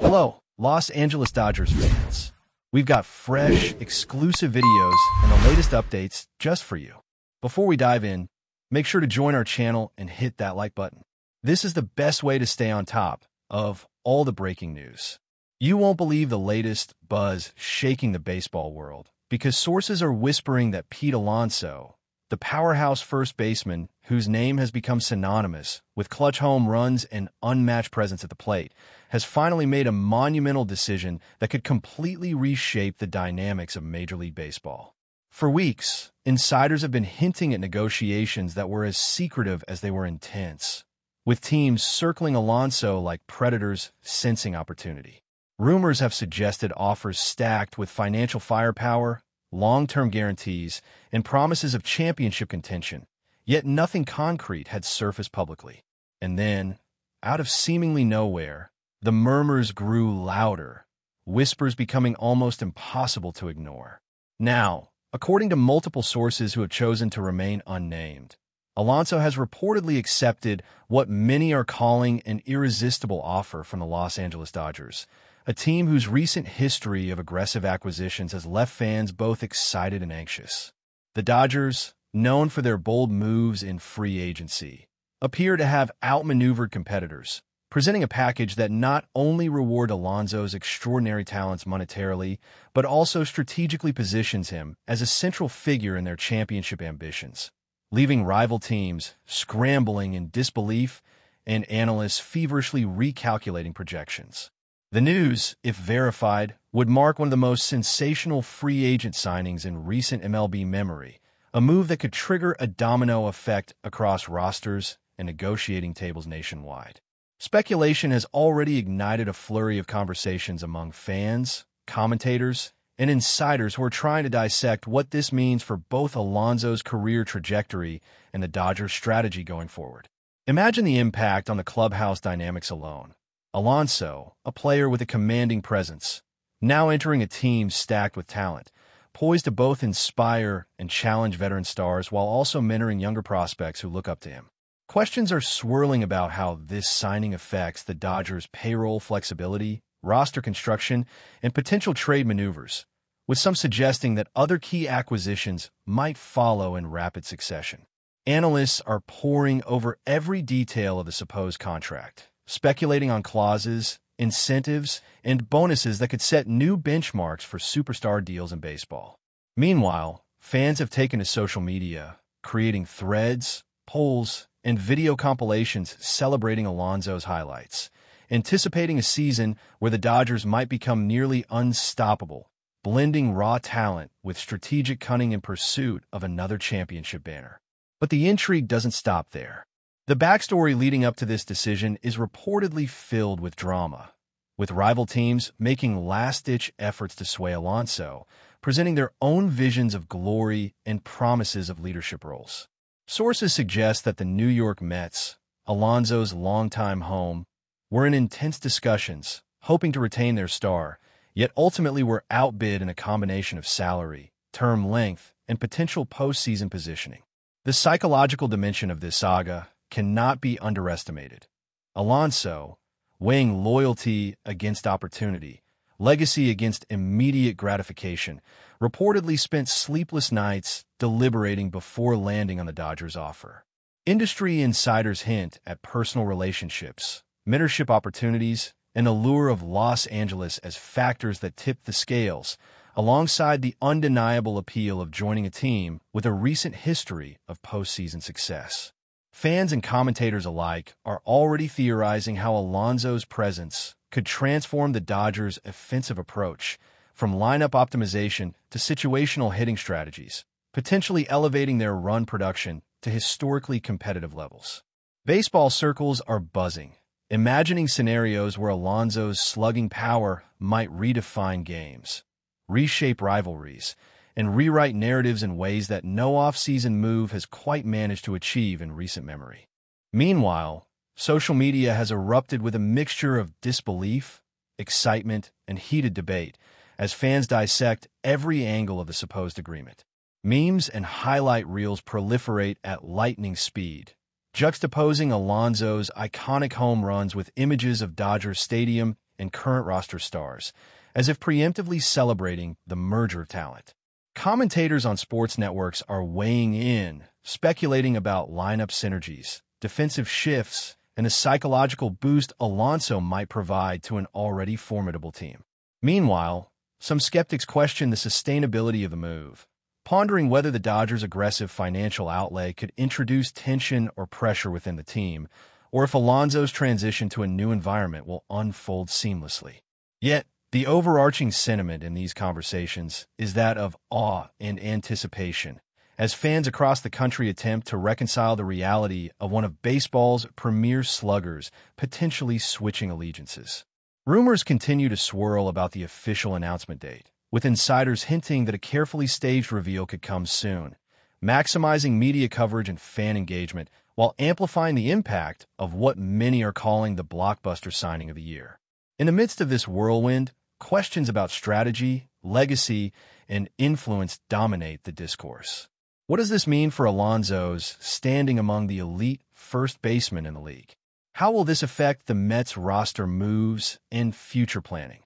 Hello, Los Angeles Dodgers fans. We've got fresh, exclusive videos and the latest updates just for you. Before we dive in, make sure to join our channel and hit that like button. This is the best way to stay on top of all the breaking news. You won't believe the latest buzz shaking the baseball world, because sources are whispering that Pete Alonso, the powerhouse first baseman whose name has become synonymous with clutch home runs and unmatched presence at the plate, has finally made a monumental decision that could completely reshape the dynamics of Major League Baseball. For weeks, insiders have been hinting at negotiations that were as secretive as they were intense, with teams circling Alonso like predators sensing opportunity. Rumors have suggested offers stacked with financial firepower, long-term guarantees, and promises of championship contention, yet nothing concrete had surfaced publicly. And then, out of seemingly nowhere, the murmurs grew louder, whispers becoming almost impossible to ignore. Now, according to multiple sources who have chosen to remain unnamed, Alonso has reportedly accepted what many are calling an irresistible offer from the Los Angeles Dodgers, a team whose recent history of aggressive acquisitions has left fans both excited and anxious. The Dodgers, known for their bold moves in free agency, appear to have outmaneuvered competitors, presenting a package that not only reward Alonso's extraordinary talents monetarily, but also strategically positions him as a central figure in their championship ambitions, leaving rival teams scrambling in disbelief and analysts feverishly recalculating projections. The news, if verified, would mark one of the most sensational free agent signings in recent MLB memory, a move that could trigger a domino effect across rosters and negotiating tables nationwide. Speculation has already ignited a flurry of conversations among fans, commentators, and insiders who are trying to dissect what this means for both Alonso's career trajectory and the Dodgers' strategy going forward. Imagine the impact on the clubhouse dynamics alone. Alonso, a player with a commanding presence, now entering a team stacked with talent, poised to both inspire and challenge veteran stars while also mentoring younger prospects who look up to him. Questions are swirling about how this signing affects the Dodgers' payroll flexibility, roster construction, and potential trade maneuvers, with some suggesting that other key acquisitions might follow in rapid succession. Analysts are poring over every detail of the supposed contract, speculating on clauses, incentives, and bonuses that could set new benchmarks for superstar deals in baseball. Meanwhile, fans have taken to social media, creating threads, polls, and video compilations celebrating Alonso's highlights, anticipating a season where the Dodgers might become nearly unstoppable, blending raw talent with strategic cunning in pursuit of another championship banner. But the intrigue doesn't stop there. The backstory leading up to this decision is reportedly filled with drama, with rival teams making last-ditch efforts to sway Alonso, presenting their own visions of glory and promises of leadership roles. Sources suggest that the New York Mets, Alonso's longtime home, were in intense discussions, hoping to retain their star, yet ultimately were outbid in a combination of salary, term length, and potential postseason positioning. The psychological dimension of this saga cannot be underestimated. Alonso, weighing loyalty against opportunity, legacy against immediate gratification, reportedly spent sleepless nights deliberating before landing on the Dodgers' offer. Industry insiders hint at personal relationships, mentorship opportunities, and the allure of Los Angeles as factors that tip the scales, alongside the undeniable appeal of joining a team with a recent history of postseason success. Fans and commentators alike are already theorizing how Alonso's presence could transform the Dodgers' offensive approach, from lineup optimization to situational hitting strategies, potentially elevating their run production to historically competitive levels. Baseball circles are buzzing, imagining scenarios where Alonso's slugging power might redefine games, reshape rivalries, and rewrite narratives in ways that no offseason move has quite managed to achieve in recent memory. Meanwhile, social media has erupted with a mixture of disbelief, excitement, and heated debate as fans dissect every angle of the supposed agreement. Memes and highlight reels proliferate at lightning speed, juxtaposing Alonso's iconic home runs with images of Dodger Stadium and current roster stars, as if preemptively celebrating the merger of talent. Commentators on sports networks are weighing in, speculating about lineup synergies, defensive shifts, and the psychological boost Alonso might provide to an already formidable team. Meanwhile, some skeptics question the sustainability of the move, pondering whether the Dodgers' aggressive financial outlay could introduce tension or pressure within the team, or if Alonso's transition to a new environment will unfold seamlessly. Yet, the overarching sentiment in these conversations is that of awe and anticipation, as fans across the country attempt to reconcile the reality of one of baseball's premier sluggers potentially switching allegiances. Rumors continue to swirl about the official announcement date, with insiders hinting that a carefully staged reveal could come soon, maximizing media coverage and fan engagement while amplifying the impact of what many are calling the blockbuster signing of the year. In the midst of this whirlwind, questions about strategy, legacy, and influence dominate the discourse. What does this mean for Alonso's standing among the elite first basemen in the league? How will this affect the Mets' roster moves and future planning,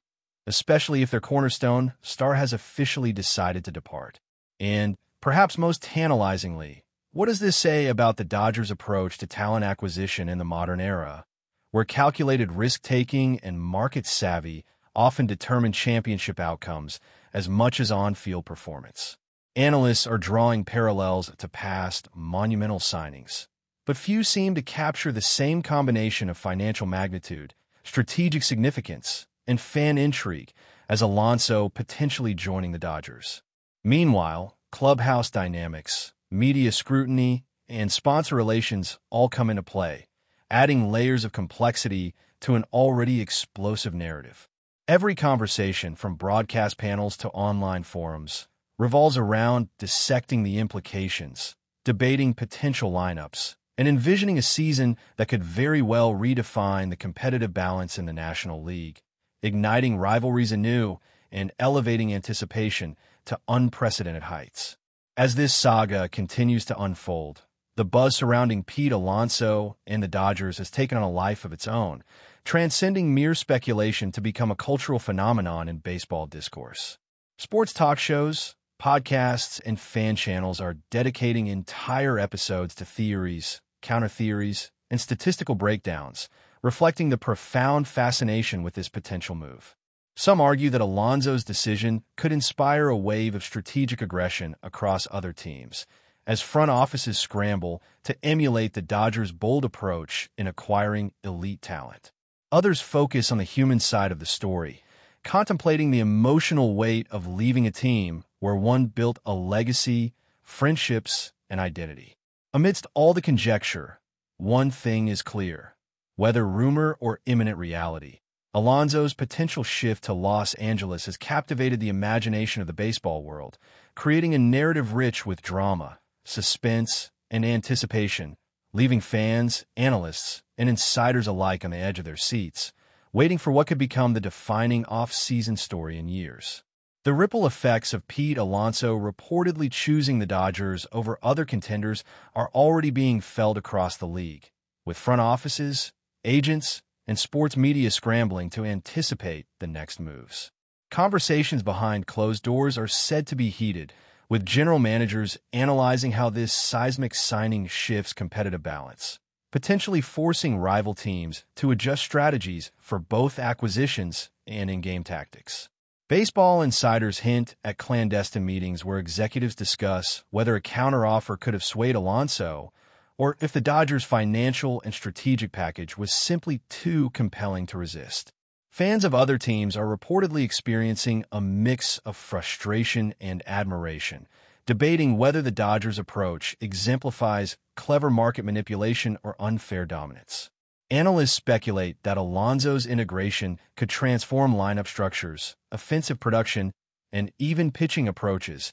especially if their cornerstone star has officially decided to depart? And, perhaps most tantalizingly, what does this say about the Dodgers' approach to talent acquisition in the modern era, where calculated risk-taking and market savvy often determine championship outcomes as much as on-field performance? Analysts are drawing parallels to past monumental signings, but few seem to capture the same combination of financial magnitude, strategic significance, and fan intrigue as Alonso potentially joining the Dodgers. Meanwhile, clubhouse dynamics, media scrutiny, and sponsor relations all come into play, adding layers of complexity to an already explosive narrative. Every conversation, from broadcast panels to online forums, revolves around dissecting the implications, debating potential lineups, and envisioning a season that could very well redefine the competitive balance in the National League, igniting rivalries anew and elevating anticipation to unprecedented heights. As this saga continues to unfold, the buzz surrounding Pete Alonso and the Dodgers has taken on a life of its own, transcending mere speculation to become a cultural phenomenon in baseball discourse. Sports talk shows, podcasts, and fan channels are dedicating entire episodes to theories, counter-theories, and statistical breakdowns, reflecting the profound fascination with this potential move. Some argue that Alonso's decision could inspire a wave of strategic aggression across other teams, as front offices scramble to emulate the Dodgers' bold approach in acquiring elite talent. Others focus on the human side of the story, contemplating the emotional weight of leaving a team where one built a legacy, friendships, and identity. Amidst all the conjecture, one thing is clear: whether rumor or imminent reality, Alonso's potential shift to Los Angeles has captivated the imagination of the baseball world, creating a narrative rich with drama, suspense, and anticipation, leaving fans, analysts, and insiders alike on the edge of their seats, waiting for what could become the defining off-season story in years. The ripple effects of Pete Alonso reportedly choosing the Dodgers over other contenders are already being felt across the league, with front offices, agents, and sports media scrambling to anticipate the next moves. Conversations behind closed doors are said to be heated, with general managers analyzing how this seismic signing shifts competitive balance, potentially forcing rival teams to adjust strategies for both acquisitions and in-game tactics. Baseball insiders hint at clandestine meetings where executives discuss whether a counteroffer could have swayed Alonso, or if the Dodgers' financial and strategic package was simply too compelling to resist. Fans of other teams are reportedly experiencing a mix of frustration and admiration, debating whether the Dodgers' approach exemplifies clever market manipulation or unfair dominance. Analysts speculate that Alonso's integration could transform lineup structures, offensive production, and even pitching approaches,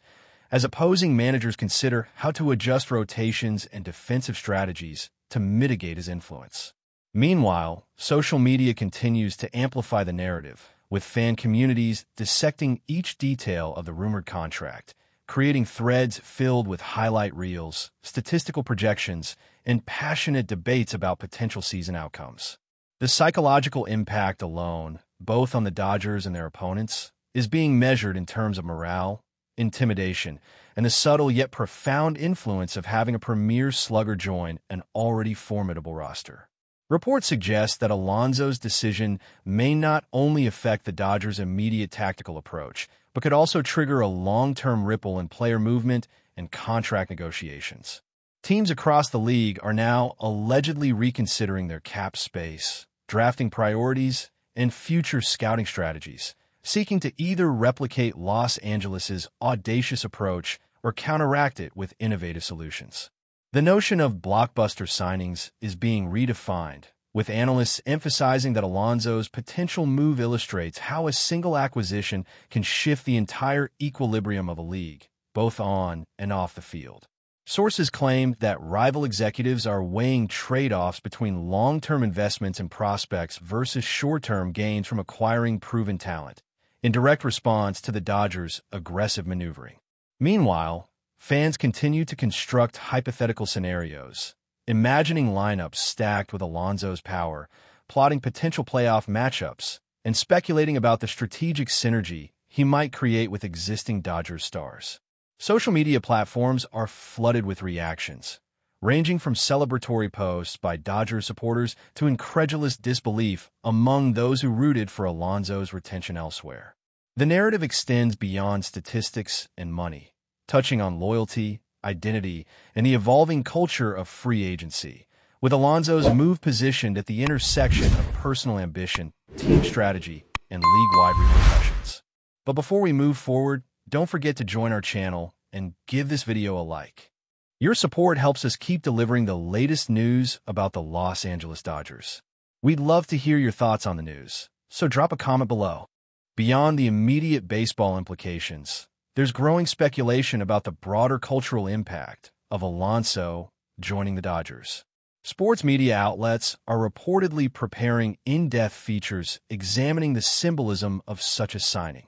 as opposing managers consider how to adjust rotations and defensive strategies to mitigate his influence. Meanwhile, social media continues to amplify the narrative, with fan communities dissecting each detail of the rumored contract, creating threads filled with highlight reels, statistical projections, and passionate debates about potential season outcomes. The psychological impact alone both on the Dodgers and their opponents, is being measured in terms of morale, intimidation, and the subtle yet profound influence of having a premier slugger join an already formidable roster. Reports suggest that Alonso's decision may not only affect the Dodgers' immediate tactical approach, but could also trigger a long-term ripple in player movement and contract negotiations. Teams across the league are now allegedly reconsidering their cap space, drafting priorities, and future scouting strategies, seeking to either replicate Los Angeles' audacious approach or counteract it with innovative solutions. The notion of blockbuster signings is being redefined, with analysts emphasizing that Alonso's potential move illustrates how a single acquisition can shift the entire equilibrium of a league, both on and off the field. Sources claim that rival executives are weighing trade-offs between long-term investments in prospects versus short-term gains from acquiring proven talent, in direct response to the Dodgers' aggressive maneuvering. Meanwhile, fans continue to construct hypothetical scenarios, imagining lineups stacked with Alonso's power, plotting potential playoff matchups, and speculating about the strategic synergy he might create with existing Dodgers stars. Social media platforms are flooded with reactions, ranging from celebratory posts by Dodgers supporters to incredulous disbelief among those who rooted for Alonso's retention elsewhere. The narrative extends beyond statistics and money, touching on loyalty, identity, and the evolving culture of free agency, with Alonso's move positioned at the intersection of personal ambition, team strategy, and league-wide repercussions. But before we move forward, don't forget to join our channel and give this video a like. Your support helps us keep delivering the latest news about the Los Angeles Dodgers. We'd love to hear your thoughts on the news, so drop a comment below. Beyond the immediate baseball implications, there's growing speculation about the broader cultural impact of Alonso joining the Dodgers. Sports media outlets are reportedly preparing in-depth features examining the symbolism of such a signing.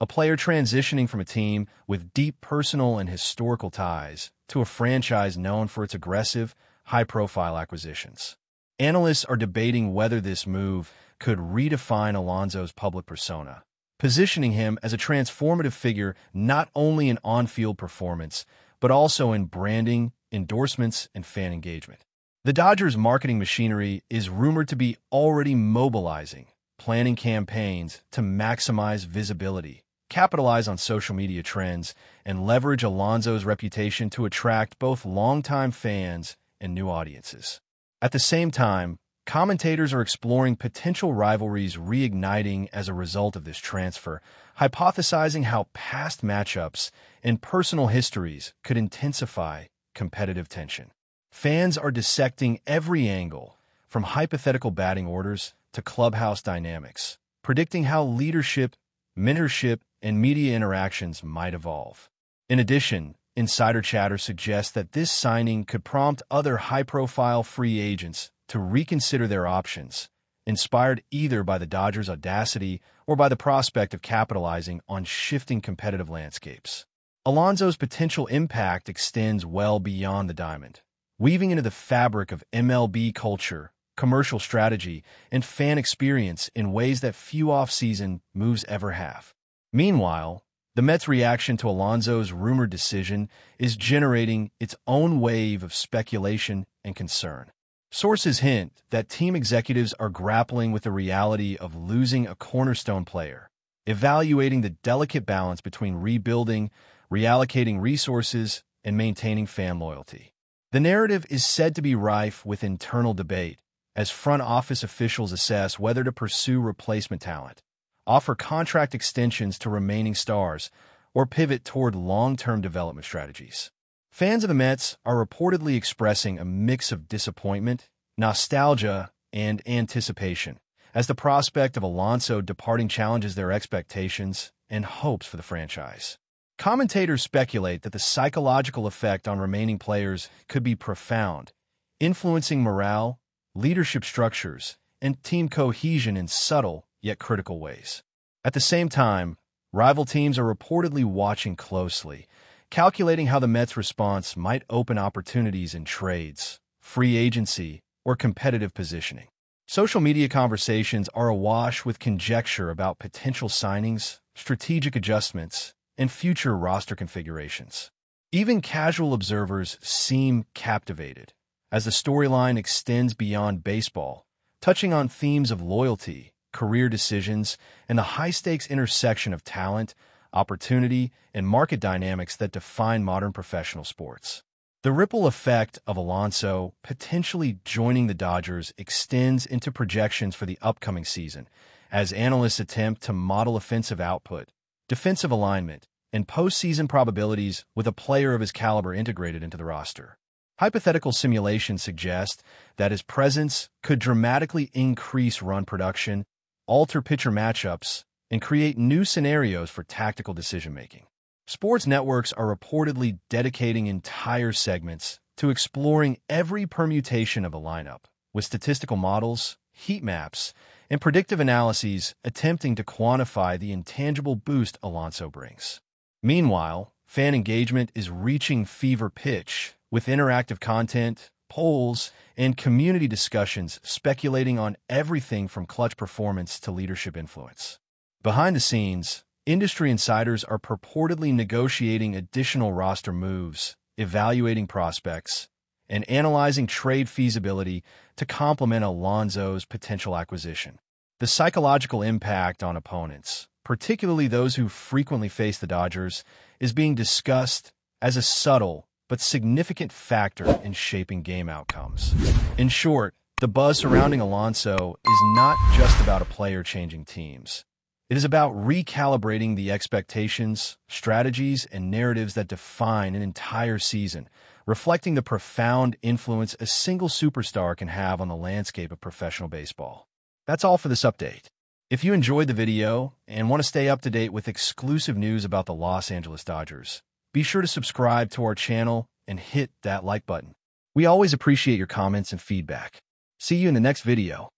A player transitioning from a team with deep personal and historical ties to a franchise known for its aggressive, high-profile acquisitions. Analysts are debating whether this move could redefine Alonso's public persona, positioning him as a transformative figure not only in on-field performance, but also in branding, endorsements, and fan engagement. The Dodgers' marketing machinery is rumored to be already mobilizing, planning campaigns to maximize visibility, capitalize on social media trends, and leverage Alonso's reputation to attract both longtime fans and new audiences. At the same time, commentators are exploring potential rivalries reigniting as a result of this transfer, hypothesizing how past matchups and personal histories could intensify competitive tension. Fans are dissecting every angle, from hypothetical batting orders to clubhouse dynamics, predicting how leadership, mentorship, and media interactions might evolve. In addition, insider chatter suggests that this signing could prompt other high-profile free agents to reconsider their options, inspired either by the Dodgers' audacity or by the prospect of capitalizing on shifting competitive landscapes. Alonso's potential impact extends well beyond the diamond, weaving into the fabric of MLB culture, commercial strategy, and fan experience in ways that few off-season moves ever have. Meanwhile, the Mets' reaction to Alonso's rumored decision is generating its own wave of speculation and concern. Sources hint that team executives are grappling with the reality of losing a cornerstone player, evaluating the delicate balance between rebuilding, reallocating resources, and maintaining fan loyalty. The narrative is said to be rife with internal debate, as front office officials assess whether to pursue replacement talent, offer contract extensions to remaining stars, or pivot toward long-term development strategies. Fans of the Mets are reportedly expressing a mix of disappointment, nostalgia, and anticipation, as the prospect of Alonso departing challenges their expectations and hopes for the franchise. Commentators speculate that the psychological effect on remaining players could be profound, influencing morale, leadership structures, and team cohesion in subtle yet critical ways. At the same time, rival teams are reportedly watching closely, calculating how the Mets' response might open opportunities in trades, free agency, or competitive positioning. Social media conversations are awash with conjecture about potential signings, strategic adjustments, and future roster configurations. Even casual observers seem captivated as the storyline extends beyond baseball, touching on themes of loyalty, career decisions, and the high-stakes intersection of talent, opportunity, and market dynamics that define modern professional sports. The ripple effect of Alonso potentially joining the Dodgers extends into projections for the upcoming season, as analysts attempt to model offensive output, defensive alignment, and postseason probabilities with a player of his caliber integrated into the roster. Hypothetical simulations suggest that his presence could dramatically increase run production, alter pitcher matchups, and create new scenarios for tactical decision-making. Sports networks are reportedly dedicating entire segments to exploring every permutation of a lineup, with statistical models, heat maps, and predictive analyses attempting to quantify the intangible boost Alonso brings. Meanwhile, fan engagement is reaching fever pitch, with interactive content, polls, and community discussions speculating on everything from clutch performance to leadership influence. Behind the scenes, industry insiders are purportedly negotiating additional roster moves, evaluating prospects, and analyzing trade feasibility to complement Alonso's potential acquisition. The psychological impact on opponents, particularly those who frequently face the Dodgers, is being discussed as a subtle but significant factor in shaping game outcomes. In short, the buzz surrounding Alonso is not just about a player changing teams. It is about recalibrating the expectations, strategies, and narratives that define an entire season, reflecting the profound influence a single superstar can have on the landscape of professional baseball. That's all for this update. If you enjoyed the video and want to stay up to date with exclusive news about the Los Angeles Dodgers, be sure to subscribe to our channel and hit that like button. We always appreciate your comments and feedback. See you in the next video.